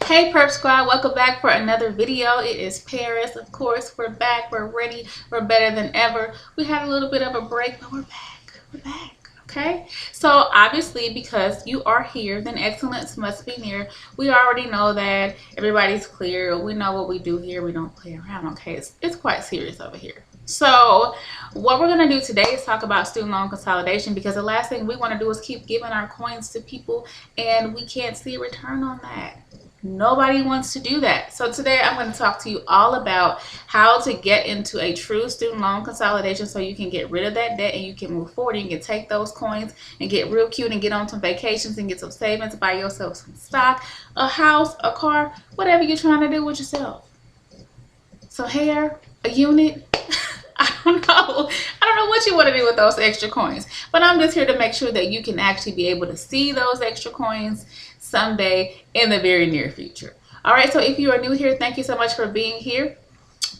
Hey Perp Squad, welcome back for another video. It is Paris. Of course, we're back, we're ready, we're better than ever. We had a little bit of a break, but we're back, okay? So obviously, because you are here, then excellence must be near. We already know that everybody's clear. We know what we do here. We don't play around, okay? It's quite serious over here. So what we're going to do today is talk about student loan consolidation, because the last thing we want to do is keep giving our coins to people and we can't see a return on that. Nobody wants to do that. So today I'm going to talk to you all about how to get into a true student loan consolidation so you can get rid of that debt and you can move forward. You can take those coins and get real cute and get on some vacations and get some savings, buy yourself some stock, a house, a car, whatever you're trying to do with yourself. Some hair, a unit. I don't know what you want to do with those extra coins, but I'm just here to make sure that you can actually be able to see those extra coins someday in the very near future. All right, so if you are new here, thank you so much for being here.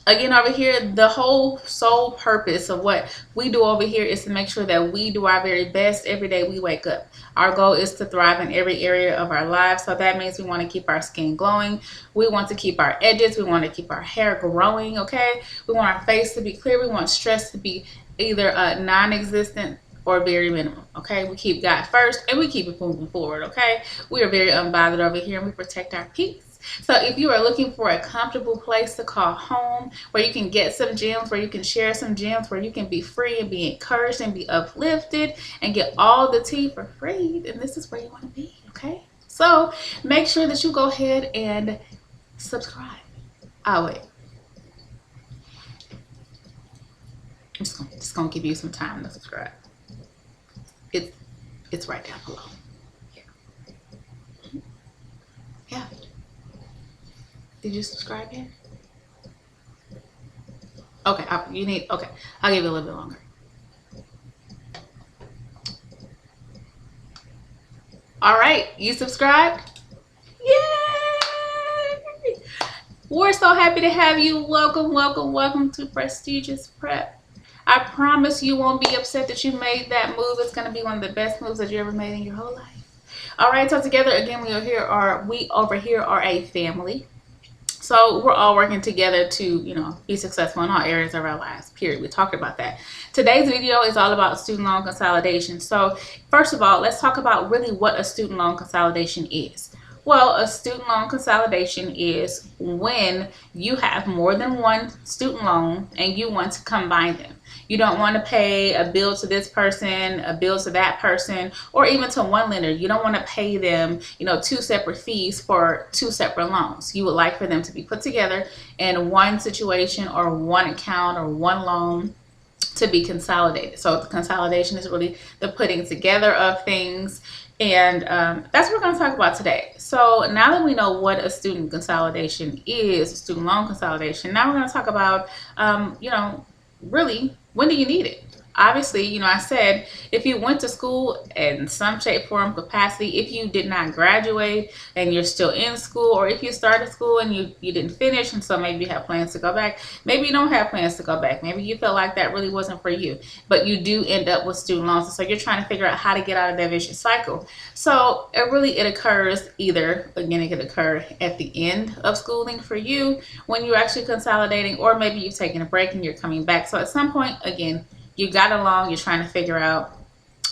Again, over here, the whole sole purpose of what we do over here is to make sure that we do our very best every day we wake up. Our goal is to thrive in every area of our lives. So that means we want to keep our skin glowing. We want to keep our edges. We want to keep our hair growing, okay? We want our face to be clear. We want stress to be either non-existent or very minimum, okay? We keep God first and we keep it moving forward, okay? We are very unbothered over here and we protect our peace. So if you are looking for a comfortable place to call home, where you can get some gems, where you can share some gems, where you can be free and be encouraged and be uplifted and get all the tea for free, then this is where you want to be, okay? So make sure that you go ahead and subscribe. I'll wait. I'm just gonna give you some time to subscribe. It's right down below. Yeah. Did you subscribe yet? Okay, I'll give you a little bit longer. All right, you subscribed? Yay! We're so happy to have you. Welcome to Prestigious Prep. I promise you won't be upset that you made that move. It's going to be one of the best moves that you ever made in your whole life. All right, so together again, we over here are a family. So we're all working together to, be successful in all areas of our lives, period. We talked about that. Today's video is all about student loan consolidation. So first of all, let's talk about really what a student loan consolidation is. Well, a student loan consolidation is when you have more than one student loan and you want to combine them. You don't want to pay a bill to this person, a bill to that person, or even to one lender. You don't want to pay them, two separate fees for two separate loans. You would like for them to be put together in one situation or one account or one loan to be consolidated. So the consolidation is really the putting together of things. And that's what we're going to talk about today. So now that we know what a student consolidation is, a student loan consolidation, now we're going to talk about, really, when do you need it? Obviously, I said if you went to school in some shape, form, capacity, if you did not graduate and you're still in school, or if you started school and you didn't finish, and so maybe you have plans to go back, maybe you don't have plans to go back, maybe you feel like that really wasn't for you, but you do end up with student loans, so you're trying to figure out how to get out of that vicious cycle. So it occurs either, again, it could occur at the end of schooling for you when you're actually consolidating, or maybe you've taken a break and you're coming back. So at some point, again, you got a loan, you're trying to figure out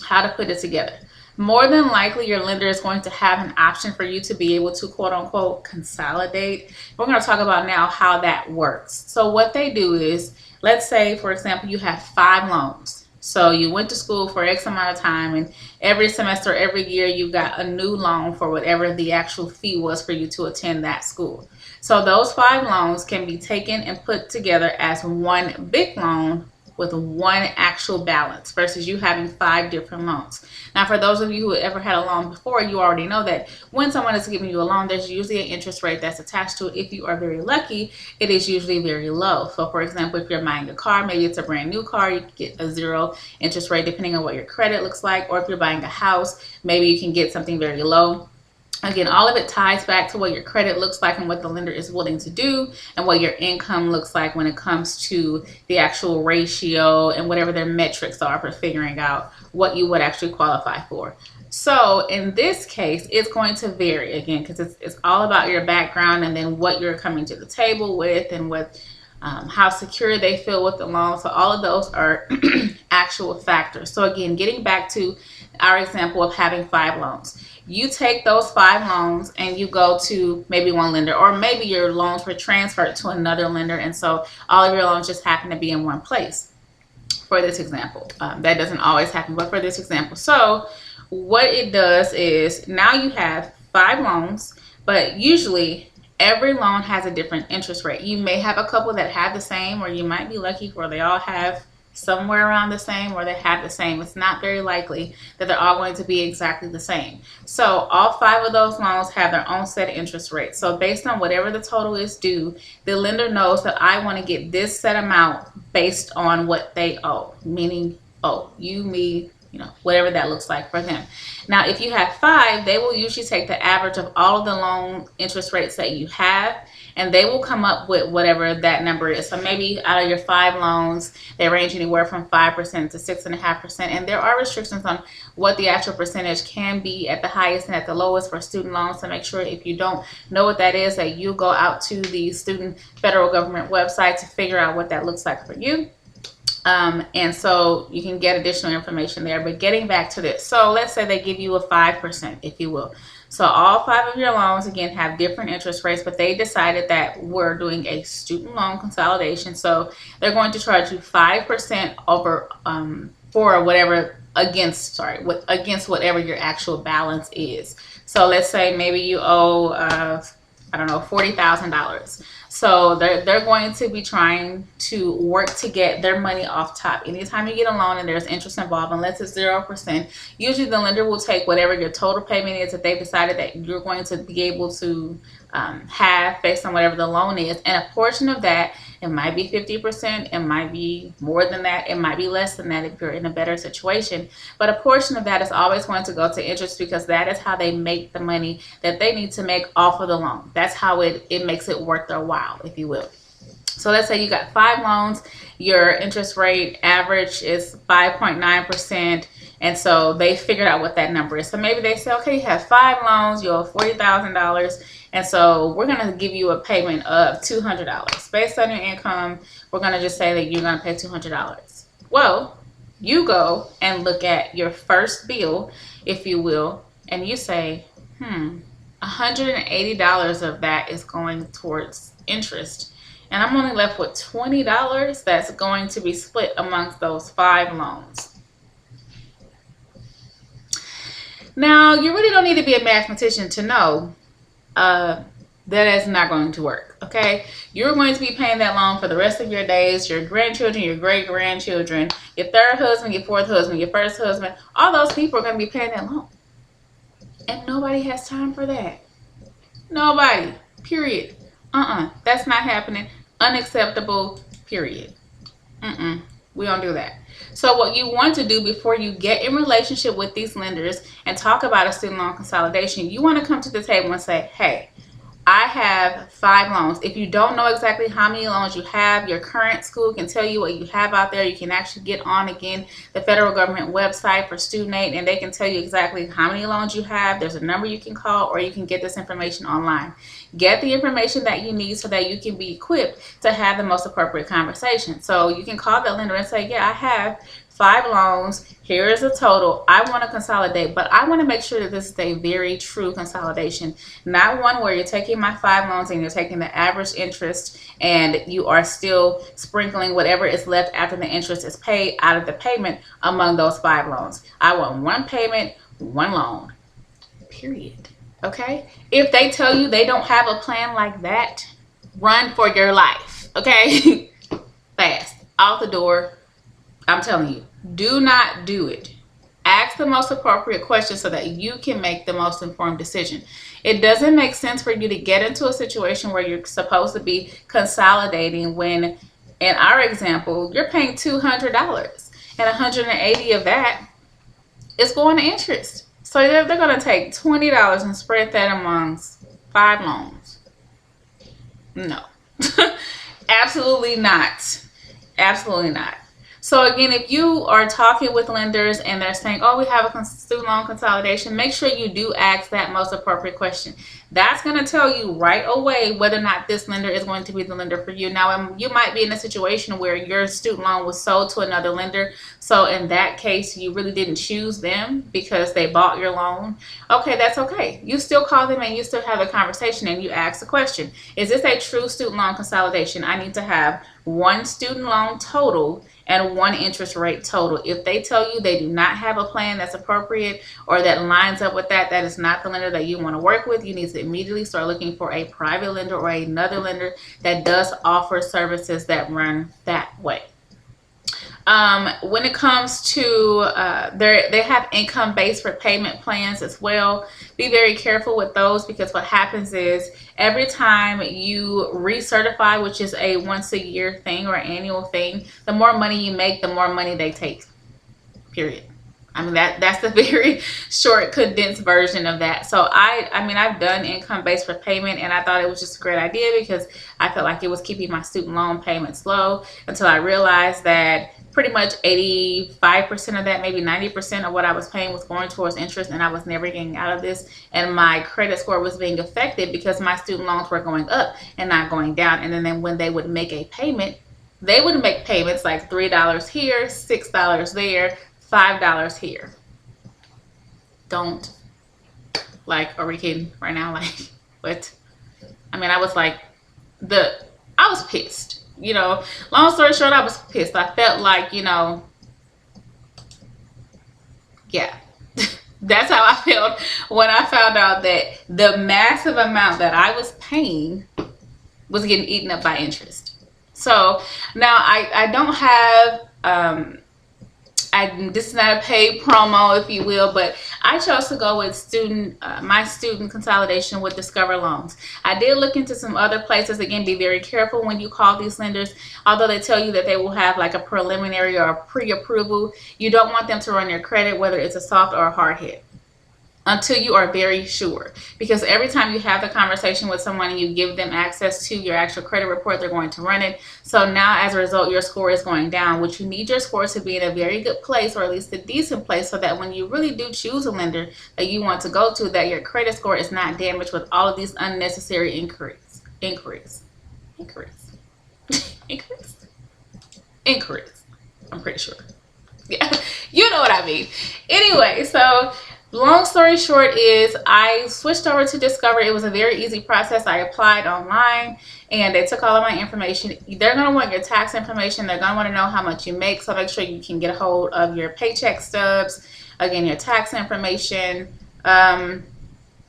how to put it together. More than likely, your lender is going to have an option for you to be able to, quote unquote, consolidate. We're going to talk about now how that works. So what they do is, let's say, for example, you have 5 loans. So you went to school for X amount of time, and every semester, every year, you got a new loan for whatever the actual fee was for you to attend that school. So those 5 loans can be taken and put together as one big loan with one actual balance versus you having 5 different loans. Now, for those of you who ever had a loan before, you already know that when someone is giving you a loan, there's usually an interest rate that's attached to it. If you are very lucky, it is usually very low. So for example, if you're buying a car, maybe it's a brand new car, you can get a 0 interest rate depending on what your credit looks like. Or if you're buying a house, maybe you can get something very low. Again, all of it ties back to what your credit looks like and what the lender is willing to do, and what your income looks like when it comes to the actual ratio and whatever their metrics are for figuring out what you would actually qualify for. So in this case, it's going to vary again because it's all about your background and then what you're coming to the table with and what how secure they feel with the loan. So all of those are actual factors. So again, getting back to our example of having 5 loans. You take those 5 loans and you go to maybe one lender, or maybe your loans were transferred to another lender, and so all of your loans just happen to be in one place. For this example, that doesn't always happen, but for this example. So what it does is now you have 5 loans, but usually every loan has a different interest rate. You may have a couple that have the same, or you might be lucky where they all have somewhere around the same, or they have the same. It's not very likely that they're all going to be exactly the same. So all 5 of those loans have their own set of interest rates. So based on whatever the total is due, the lender knows that I want to get this set amount based on what they owe, meaning you, me, whatever that looks like for them. Now, if you have 5, they will usually take the average of all of the loan interest rates that you have, and they will come up with whatever that number is. So maybe out of your 5 loans, they range anywhere from 5% to 6.5%. And there are restrictions on what the actual percentage can be at the highest and at the lowest for student loans. So make sure, if you don't know what that is, that you go out to the student federal government website to figure out what that looks like for you. And so you can get additional information there. But getting back to this, so let's say they give you a 5%, if you will. So all 5 of your loans, again, have different interest rates, but they decided that we're doing a student loan consolidation. So they're going to charge you 5% over for whatever against whatever your actual balance is. So let's say maybe you owe I don't know, $40,000. So they're going to be trying to work to get their money off top. Anytime you get a loan and there's interest involved, unless it's 0%, usually the lender will take whatever your total payment is that they've decided that you're going to be able to have based on whatever the loan is. And a portion of that, it might be 50%, it might be more than that, it might be less than that if you're in a better situation. But a portion of that is always going to go to interest, because that is how they make the money that they need to make off of the loan. That's how it makes it worth their while, if you will. So let's say you got 5 loans, your interest rate average is 5.9%. And so they figured out what that number is. So maybe they say, okay, you have 5 loans, you owe $40,000. And so we're going to give you a payment of $200. Based on your income, we're going to just say that you're going to pay $200. Well, you go and look at your first bill, if you will, and you say, $180 of that is going towards interest. And I'm only left with $20 that's going to be split amongst those 5 loans. Now, you really don't need to be a mathematician to know that is not going to work, okay? You're going to be paying that loan for the rest of your days, your grandchildren, your great-grandchildren, your third husband, your fourth husband, your first husband. All those people are going to be paying that loan. And nobody has time for that. Nobody, period. That's not happening. Unacceptable, period. We don't do that. So what you want to do before you get in relationship with these lenders and talk about a student loan consolidation, you want to come to the table and say, hey, I have 5 loans. If you don't know exactly how many loans you have, your current school can tell you what you have out there. You can actually get on, again, the federal government website for Student Aid, and they can tell you exactly how many loans you have. There's a number you can call, or you can get this information online. Get the information that you need so that you can be equipped to have the most appropriate conversation. So you can call that lender and say, yeah, I have 5 loans. Here is a total. I want to consolidate, but I want to make sure that this is a very true consolidation, not one where you're taking my 5 loans and you're taking the average interest and you are still sprinkling whatever is left after the interest is paid out of the payment among those 5 loans. I want one payment, one loan, period. Okay? If they tell you they don't have a plan like that, run for your life. Okay? Fast. Out the door. I'm telling you, do not do it. Ask the most appropriate questions so that you can make the most informed decision. It doesn't make sense for you to get into a situation where you're supposed to be consolidating when, in our example, you're paying $200 and $180 of that is going to interest. So they're going to take $20 and spread that amongst 5 loans. No, absolutely not. Absolutely not. So again, if you are talking with lenders and they're saying, oh, we have a student loan consolidation, make sure you do ask that most appropriate question. That's going to tell you right away whether or not this lender is going to be the lender for you. Now, you might be in a situation where your student loan was sold to another lender. So in that case, you really didn't choose them because they bought your loan. Okay, that's okay. You still call them and you still have the conversation and you ask the question. Is this a true student loan consolidation? I need to have one student loan total and one interest rate total. If they tell you they do not have a plan that's appropriate or that lines up with that, that is not the lender that you want to work with. You need to immediately start looking for a private lender or another lender that does offer services that run that way. When it comes to they have income-based repayment plans as well. Be very careful with those, because what happens is every time you recertify, which is a once a year thing or annual thing, the more money you make, the more money they take, period. I mean, that's the very short, condensed version of that. So I've done income-based repayment, and I thought it was just a great idea because I felt like it was keeping my student loan payments low, until I realized that pretty much 85% of that, maybe 90% of what I was paying was going towards interest, and I was never getting out of this. And my credit score was being affected because my student loans were going up and not going down. And then when they would make a payment, they would make payments like $3 here, $6 there, $5 here. Don't, like, are we kidding right now? Like, what? I mean, I was pissed. Long story short, I was pissed. I felt like, yeah, that's how I felt when I found out that the massive amount that I was paying was getting eaten up by interest. So now I don't have, this is not a paid promo, if you will, but I chose to go with my student consolidation with Discover Loans. I did look into some other places. Again, be very careful when you call these lenders. Although they tell you that they will have like a preliminary or a pre-approval, you don't want them to run your credit, whether it's a soft or a hard hit, until you are very sure. Because every time you have the conversation with someone and you give them access to your actual credit report, they're going to run it. So now as a result, your score is going down, which you need your score to be in a very good place, or at least a decent place, so that when you really do choose a lender that you want to go to, that your credit score is not damaged with all of these unnecessary inquiries. I'm pretty sure. Yeah, you know what I mean. Anyway, so long story short is I switched over to Discover. It was a very easy process. I applied online and they took all of my information. They're going to want your tax information. They're going to want to know how much you make. So make sure you can get a hold of your paycheck stubs. Again, your tax information. I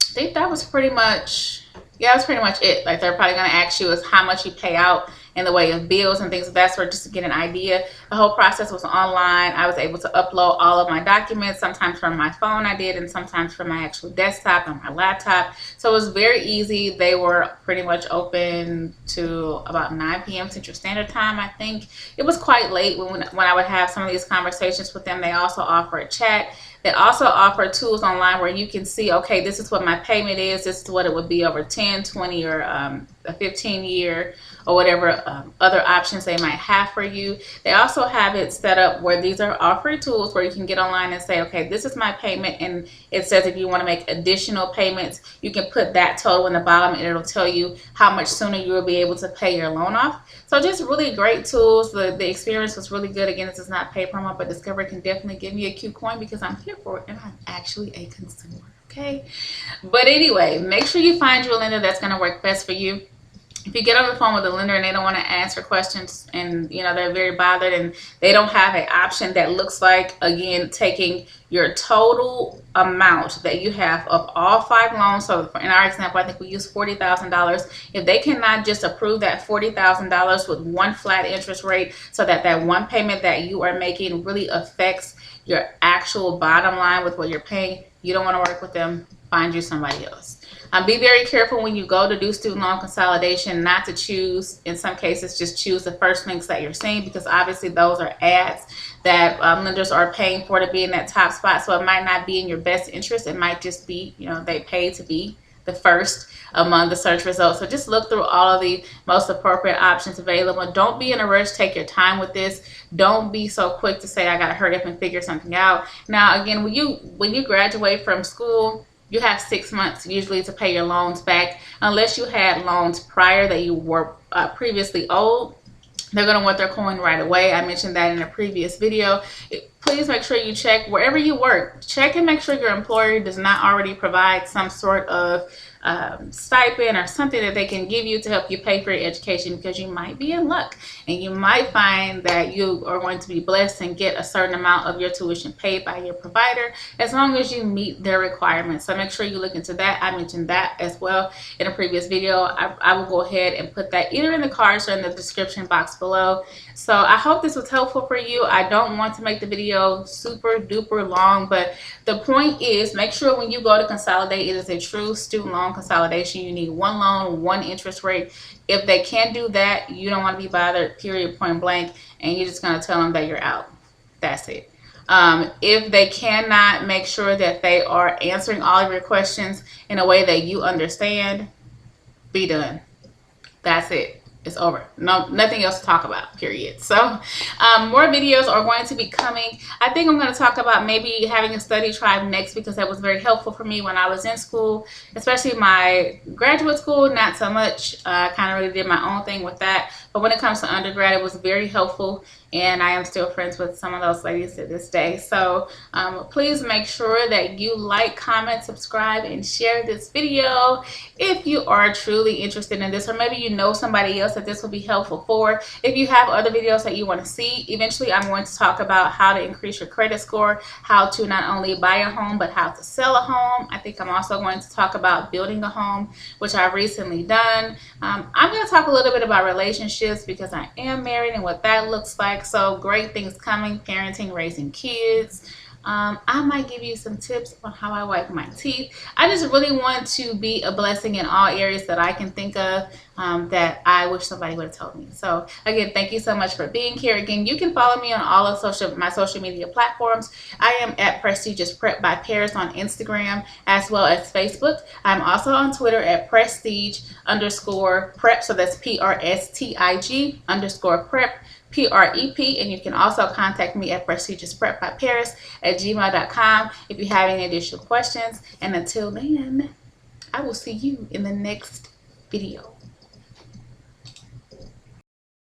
think that was pretty much, that's pretty much it. Like, they're probably going to ask you is how much you pay out in the way of bills and things of that sort, just to get an idea. The whole process was online. I was able to upload all of my documents, sometimes from my phone I did, and sometimes from my actual desktop on my laptop. So it was very easy. They were pretty much open to about 9 p.m. Central Standard Time, I think. It was quite late when I would have some of these conversations with them. They also offer a chat. They also offer tools online where you can see, okay, this is what my payment is. This is what it would be over 10, 20, or a 15 year, or whatever other options they might have for you. They also have it set up where these are all free tools where you can get online and say, okay, this is my payment, and it says if you want to make additional payments, you can put that total in the bottom and it'll tell you how much sooner you will be able to pay your loan off. So just really great tools. The experience was really good. Again, this is not paid promo, but Discover can definitely give me a cute coin because I'm here for it and I'm actually a consumer. Okay, but anyway, make sure you find your lender that's going to work best for you. If you get on the phone with a lender and they don't want to answer questions, and they're very bothered and they don't have an option that looks like, again, taking your total amount that you have of all 5 loans. So in our example, I think we use $40,000. If they cannot just approve that $40,000 with one flat interest rate, so that that one payment that you are making really affects your actual bottom line with what you're paying, you don't want to work with them. Find you somebody else. Be very careful when you go to do student loan consolidation not to choose, in some cases, just choose the first links that you're seeing, because obviously those are ads that lenders are paying for to be in that top spot. So it might not be in your best interest. It might just be, they pay to be the first among the search results. So just look through all of the most appropriate options available. Don't be in a rush. Take your time with this. Don't be so quick to say, I got to hurry up and figure something out. Now, again, when you graduate from school, you have 6 months usually to pay your loans back, unless you had loans prior that you were previously owed. They're going to want their coin right away. I mentioned that in a previous video. Please make sure you check wherever you work. Check and make sure your employer does not already provide some sort of stipend or something that they can give you to help you pay for your education, because you might be in luck and you might find that you are going to be blessed and get a certain amount of your tuition paid by your provider, as long as you meet their requirements. So make sure you look into that. I mentioned that as well in a previous video. I will go ahead and put that either in the cards or in the description box below. So I hope this was helpful for you. I don't want to make the video super duper long, but the point is, make sure when you go to consolidate, it is a true student loan consolidation. You need one loan, one interest rate. If they can't do that, you don't want to be bothered, period, point blank, and you're just going to tell them that you're out. That's it. If they cannot make sure that they are answering all of your questions in a way that you understand, be done. That's it. It's over. No, nothing else to talk about, period. So more videos are going to be coming. I think I'm going to talk about maybe having a study tribe next, because that was very helpful for me when I was in school, especially my graduate school. Not so much. I kind of really did my own thing with that. But when it comes to undergrad, it was very helpful. And I am still friends with some of those ladies to this day. So please make sure that you like, comment, subscribe, and share this video if you are truly interested in this, or maybe you know somebody else that this will be helpful for. If you have other videos that you want to see, eventually I'm going to talk about how to increase your credit score, how to not only buy a home, but how to sell a home. I think I'm also going to talk about building a home, which I've recently done. I'm going to talk a little bit about relationships, because I am married and what that looks like. So great things coming, parenting, raising kids. I might give you some tips on how I wipe my teeth. I just really want to be a blessing in all areas that I can think of, that I wish somebody would have told me. So again, thank you so much for being here. Again, you can follow me on all of my social media platforms. I am at Prestigious Prep by Paris on Instagram as well as Facebook. I'm also on Twitter at prestige_prep. So that's PRSTIG_prep. PREP, and you can also contact me at prestigiousprepbyparis@gmail.com if you have any additional questions. And until then, I will see you in the next video.